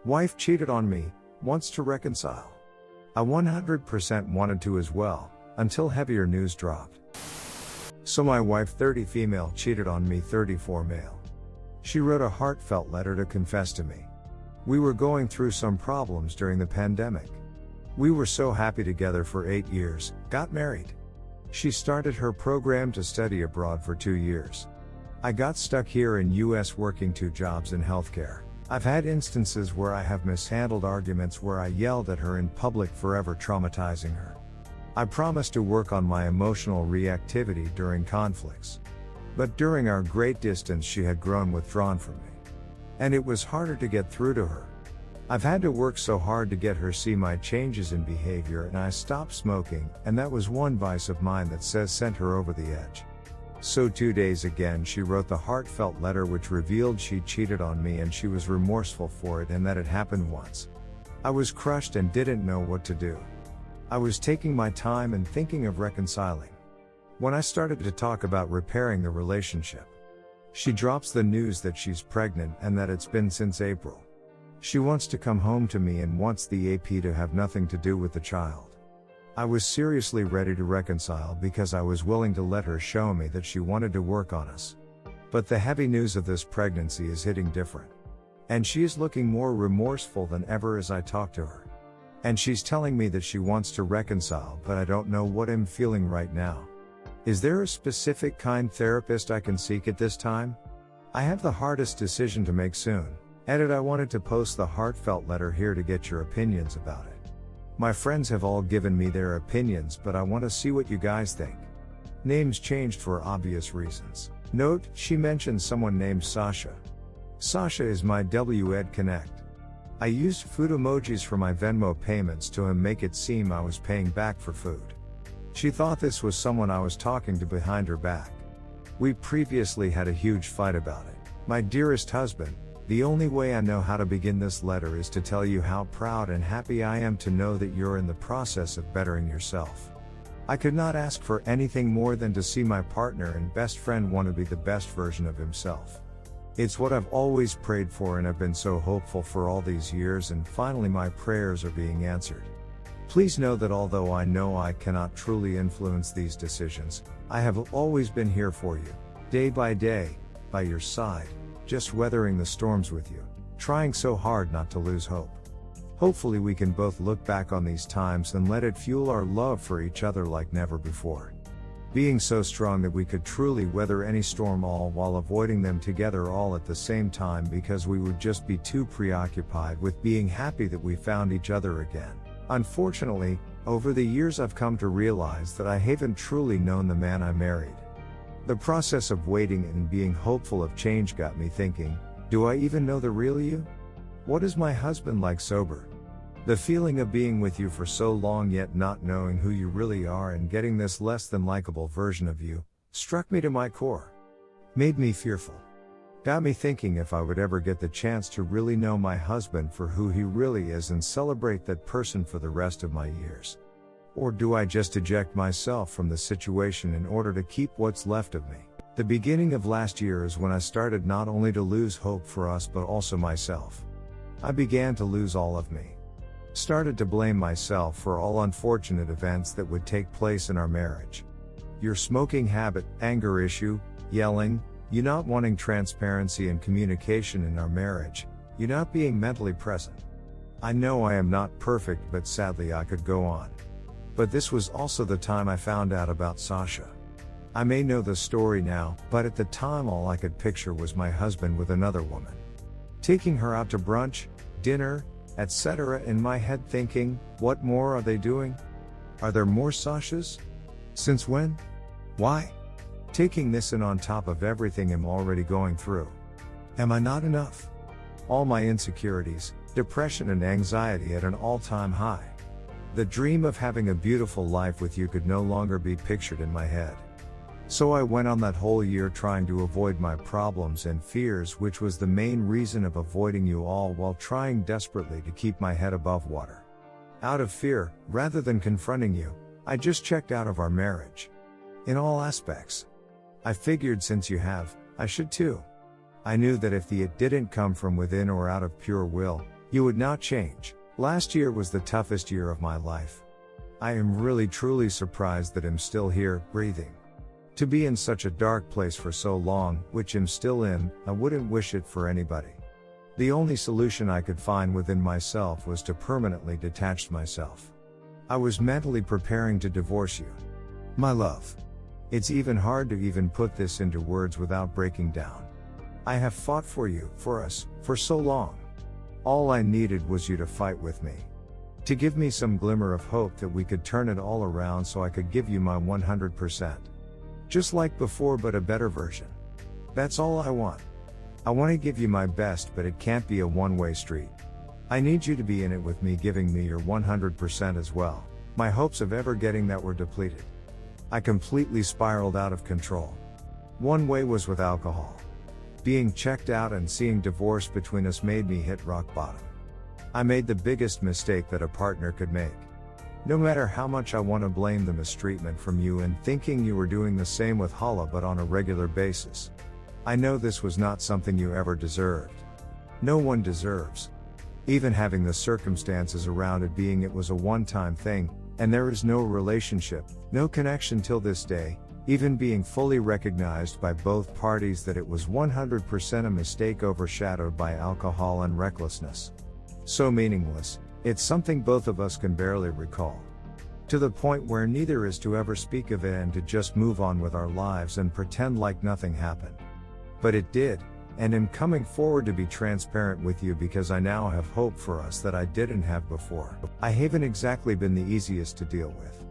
Wife cheated on me, wants to reconcile. I 100% wanted to as well, until heavier news dropped. So my wife 30 female cheated on me 34 male. She wrote a heartfelt letter to confess to me. We were going through some problems during the pandemic. We were so happy together for 8 years, got married. She started her program to study abroad for 2 years. I got stuck here in US working 2 jobs in healthcare. I've had instances where I have mishandled arguments where I yelled at her in public, forever traumatizing her. I promised to work on my emotional reactivity during conflicts. But during our great distance she had grown withdrawn from me. And it was harder to get through to her. I've had to work so hard to get her see my changes in behavior, and I stopped smoking, and that was one vice of mine that sent her over the edge. So 2 days again she wrote the heartfelt letter which revealed she cheated on me and she was remorseful for it and that it happened once. I was crushed and didn't know what to do. I was taking my time and thinking of reconciling. When I started to talk about repairing the relationship, she drops the news that she's pregnant and that it's been since April. She wants to come home to me and wants the AP to have nothing to do with the child. I was seriously ready to reconcile because I was willing to let her show me that she wanted to work on us. But the heavy news of this pregnancy is hitting different. And she is looking more remorseful than ever as I talk to her. And she's telling me that she wants to reconcile, but I don't know what I'm feeling right now. Is there a specific kind therapist I can seek at this time? I have the hardest decision to make soon. Edit, I wanted to post the heartfelt letter here to get your opinions about it. My friends have all given me their opinions, but I want to see what you guys think. Names changed for obvious reasons. Note, she mentioned someone named Sasha. Sasha is my WED Connect. I used food emojis for my Venmo payments to make it seem I was paying back for food. She thought this was someone I was talking to behind her back. We previously had a huge fight about it. My dearest husband, the only way I know how to begin this letter is to tell you how proud and happy I am to know that you're in the process of bettering yourself. I could not ask for anything more than to see my partner and best friend want to be the best version of himself. It's what I've always prayed for and I've been so hopeful for all these years, and finally my prayers are being answered. Please know that although I know I cannot truly influence these decisions, I have always been here for you, day by day, by your side, just weathering the storms with you, trying so hard not to lose hope. Hopefully we can both look back on these times and let it fuel our love for each other like never before. Being so strong that we could truly weather any storm, all while avoiding them together all at the same time, because we would just be too preoccupied with being happy that we found each other again. Unfortunately, over the years I've come to realize that I haven't truly known the man I married. The process of waiting and being hopeful of change got me thinking, do I even know the real you? What is my husband like sober? The feeling of being with you for so long yet not knowing who you really are and getting this less than likable version of you, struck me to my core. Made me fearful. Got me thinking if I would ever get the chance to really know my husband for who he really is and celebrate that person for the rest of my years. Or do I just eject myself from the situation in order to keep what's left of me? The beginning of last year is when I started not only to lose hope for us but also myself. I began to lose all of me. Started to blame myself for all unfortunate events that would take place in our marriage. Your smoking habit, anger issue, yelling, you not wanting transparency and communication in our marriage, you not being mentally present. I know I am not perfect, but sadly I could go on. But this was also the time I found out about Sasha. I may know the story now, but at the time all I could picture was my husband with another woman. Taking her out to brunch, dinner, etc. in my head thinking, what more are they doing? Are there more Sashas? Since when? Why? Taking this in on top of everything I'm already going through. Am I not enough? All my insecurities, depression and anxiety at an all-time high. The dream of having a beautiful life with you could no longer be pictured in my head. So I went on that whole year trying to avoid my problems and fears, which was the main reason of avoiding you all, while trying desperately to keep my head above water. Out of fear, rather than confronting you, I just checked out of our marriage. In all aspects. I figured since you have, I should too. I knew that if it didn't come from within or out of pure will, You would not change. Last year was the toughest year of my life. I am really truly surprised that I'm still here, breathing. To be in such a dark place for so long, which I'm still in, I wouldn't wish it for anybody. The only solution I could find within myself was to permanently detach myself. I was mentally preparing to divorce you. My love. It's even hard to even put this into words without breaking down. I have fought for you, for us, for so long. All I needed was you to fight with me. To give me some glimmer of hope that we could turn it all around so I could give you my 100%. Just like before, but a better version. That's all I want. I want to give you my best, but it can't be a one-way street. I need you to be in it with me, giving me your 100% as well. My hopes of ever getting that were depleted. I completely spiraled out of control. One way was with alcohol. Being checked out and seeing divorce between us made me hit rock bottom. I made the biggest mistake that a partner could make. No matter how much I want to blame the mistreatment from you and thinking you were doing the same with Hala, but on a regular basis. I know this was not something you ever deserved. No one deserves. Even having the circumstances around it being it was a one-time thing, and there is no relationship, no connection till this day, even being fully recognized by both parties that it was 100% a mistake overshadowed by alcohol and recklessness. So meaningless, it's something both of us can barely recall. To the point where neither is to ever speak of it and to just move on with our lives and pretend like nothing happened. But it did, and am coming forward to be transparent with you because I now have hope for us that I didn't have before. I haven't exactly been the easiest to deal with.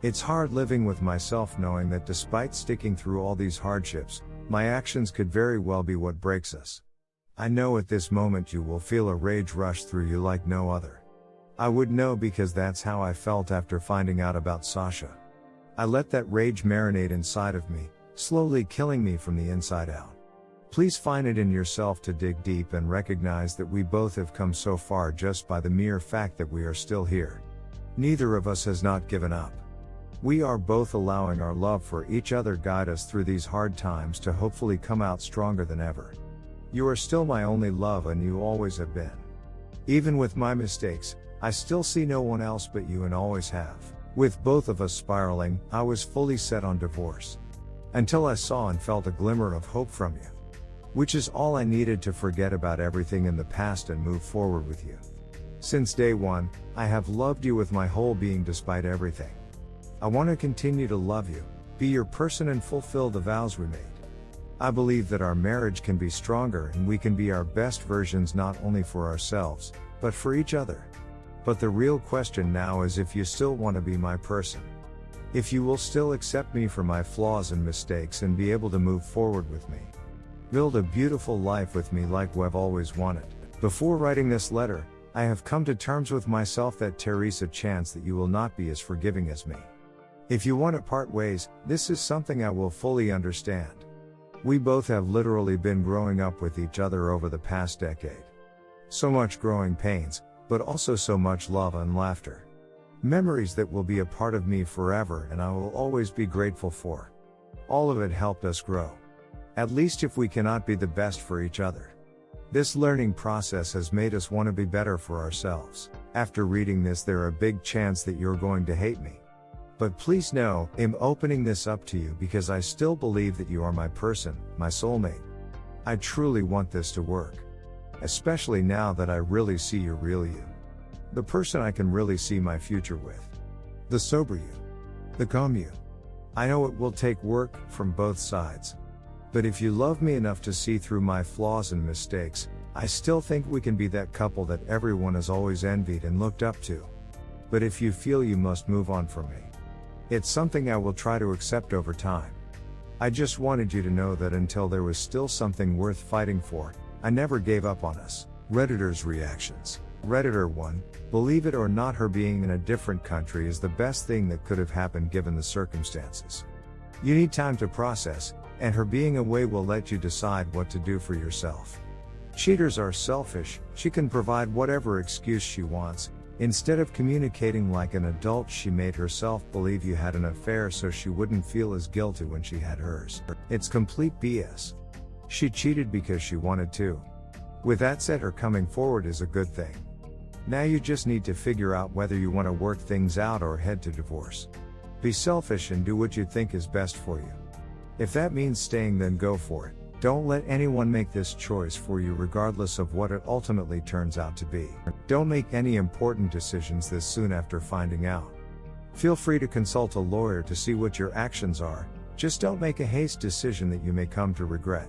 It's hard living with myself knowing that despite sticking through all these hardships, my actions could very well be what breaks us. I know at this moment you will feel a rage rush through you like no other. I would know because that's how I felt after finding out about Sasha. I let that rage marinate inside of me, slowly killing me from the inside out. Please find it in yourself to dig deep and recognize that we both have come so far just by the mere fact that we are still here. Neither of us has not given up. We are both allowing our love for each other guide us through these hard times to hopefully come out stronger than ever. You are still my only love and you always have been. Even with my mistakes, I still see no one else but you and always have. With both of us spiraling, I was fully set on divorce. Until I saw and felt a glimmer of hope from you. Which is all I needed to forget about everything in the past and move forward with you. Since day one, I have loved you with my whole being despite everything. I want to continue to love you, be your person and fulfill the vows we made. I believe that our marriage can be stronger and we can be our best versions not only for ourselves, but for each other. But the real question now is if you still want to be my person. If you will still accept me for my flaws and mistakes and be able to move forward with me. Build a beautiful life with me like we've always wanted. Before writing this letter, I have come to terms with myself that there is a chance that you will not be as forgiving as me. If you want to part ways, this is something I will fully understand. We both have literally been growing up with each other over the past decade. So much growing pains, but also so much love and laughter. Memories that will be a part of me forever and I will always be grateful for. All of it helped us grow. At least if we cannot be the best for each other. This learning process has made us want to be better for ourselves. After reading this, there are a big chance that you're going to hate me. But please know, I'm opening this up to you because I still believe that you are my person, my soulmate. I truly want this to work. Especially now that I really see your real you. The person I can really see my future with. The sober you. The calm you. I know it will take work from both sides. But if you love me enough to see through my flaws and mistakes, I still think we can be that couple that everyone has always envied and looked up to. But if you feel you must move on from me, it's something I will try to accept over time. I just wanted you to know that until there was still something worth fighting for, I never gave up on us. Redditors' reactions. Redditor 1, believe it or not, her being in a different country is the best thing that could have happened given the circumstances. You need time to process, and her being away will let you decide what to do for yourself. Cheaters are selfish, she can provide whatever excuse she wants. Instead of communicating like an adult, she made herself believe you had an affair so she wouldn't feel as guilty when she had hers. It's complete BS. She cheated because she wanted to. With that said, her coming forward is a good thing. Now you just need to figure out whether you want to work things out or head to divorce. Be selfish and do what you think is best for you. If that means staying, then go for it. Don't let anyone make this choice for you regardless of what it ultimately turns out to be. Don't make any important decisions this soon after finding out. Feel free to consult a lawyer to see what your actions are, just don't make a hasty decision that you may come to regret.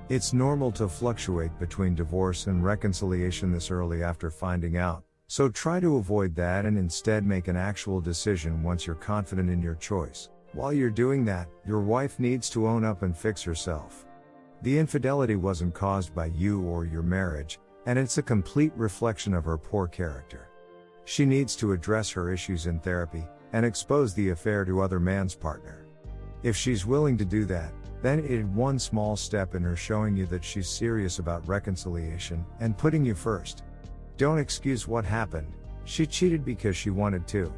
It's normal to fluctuate between divorce and reconciliation this early after finding out, so try to avoid that and instead make an actual decision once you're confident in your choice. While you're doing that, your wife needs to own up and fix herself. The infidelity wasn't caused by you or your marriage, and it's a complete reflection of her poor character. She needs to address her issues in therapy, and expose the affair to other man's partner. If she's willing to do that, then it's one small step in her showing you that she's serious about reconciliation, and putting you first. Don't excuse what happened. She cheated because she wanted to.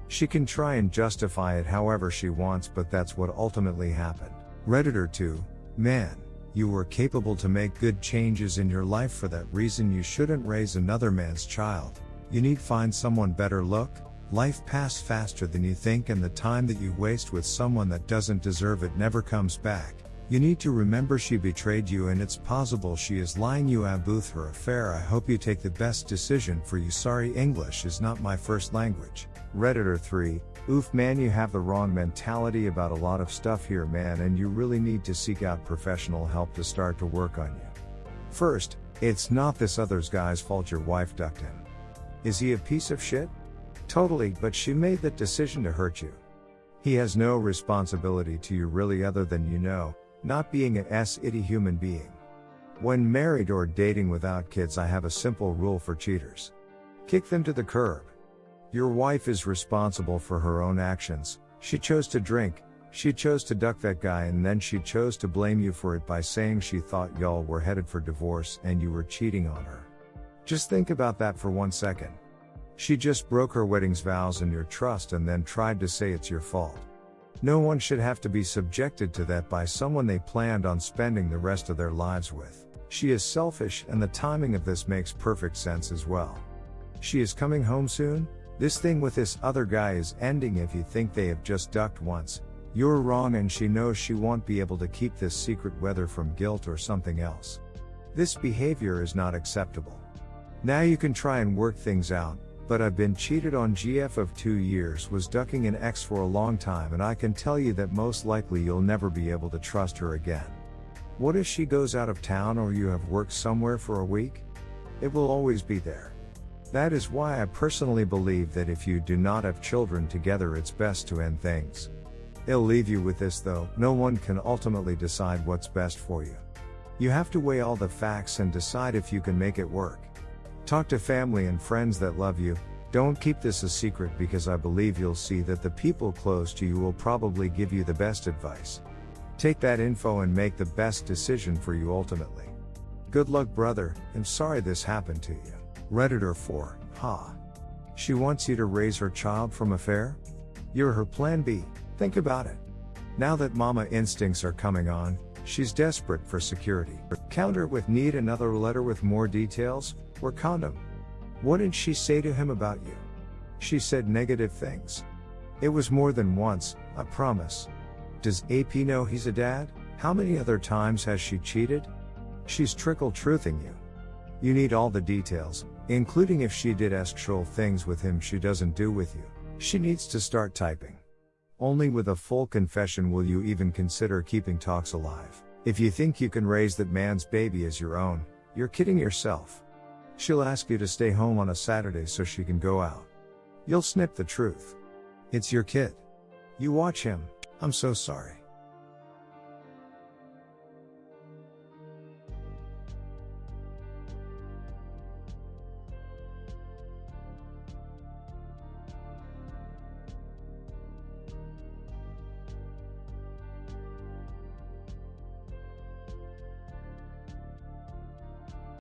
She can try and justify it however she wants, but that's what ultimately happened. Redditor 2, man. You were capable to make good changes in your life. For that reason you shouldn't raise another man's child. You need find someone better. Look, life passes faster than you think, and the time that you waste with someone that doesn't deserve it never comes back. You need to remember she betrayed you, and it's possible she is lying you about her affair. I hope you take the best decision for you. Sorry, English is not my first language. Redditor 3, oof man, you have the wrong mentality about a lot of stuff here, man, and you really need to seek out professional help to start to work on you. First, it's not this other guy's fault your wife ducked him. Is he a piece of shit? Totally, but she made that decision to hurt you. He has no responsibility to you really, other than not being a itty human being. When married or dating without kids, I have a simple rule for cheaters. Kick them to the curb. Your wife is responsible for her own actions. She chose to drink, she chose to duck that guy, and then she chose to blame you for it by saying she thought y'all were headed for divorce and you were cheating on her. Just think about that for 1 second. She just broke her wedding's vows and your trust and then tried to say it's your fault. No one should have to be subjected to that by someone they planned on spending the rest of their lives with. She is selfish, and the timing of this makes perfect sense as well. She is coming home soon. This thing with this other guy is ending. If you think they have just ducked once, you're wrong, and she knows she won't be able to keep this secret, whether from guilt or something else. This behavior is not acceptable. Now you can try and work things out, but I've been cheated on. GF of 2 years, was ducking an ex for a long time, and I can tell you that most likely you'll never be able to trust her again. What if she goes out of town or you have worked somewhere for a week? It will always be there. That is why I personally believe that if you do not have children together, it's best to end things. I'll leave you with this though, no one can ultimately decide what's best for you. You have to weigh all the facts and decide if you can make it work. Talk to family and friends that love you. Don't keep this a secret, because I believe you'll see that the people close to you will probably give you the best advice. Take that info and make the best decision for you ultimately. Good luck, brother. I'm sorry this happened to you. Redditor 4, She wants you to raise her child from affair? You're her plan B. Think about it. Now that mama instincts are coming on, she's desperate for security. Counter with need another letter with more details, or condom. What did she say to him about you? She said negative things. It was more than once, I promise. Does AP know he's a dad? How many other times has she cheated? She's trickle-truthing you. You need all the details, including if she did actual things with him she doesn't do with you. She needs to start typing. Only with a full confession will you even consider keeping talks alive. If you think you can raise that man's baby as your own, you're kidding yourself. She'll ask you to stay home on a Saturday so she can go out. You'll snip the truth. It's your kid. You watch him. I'm so sorry.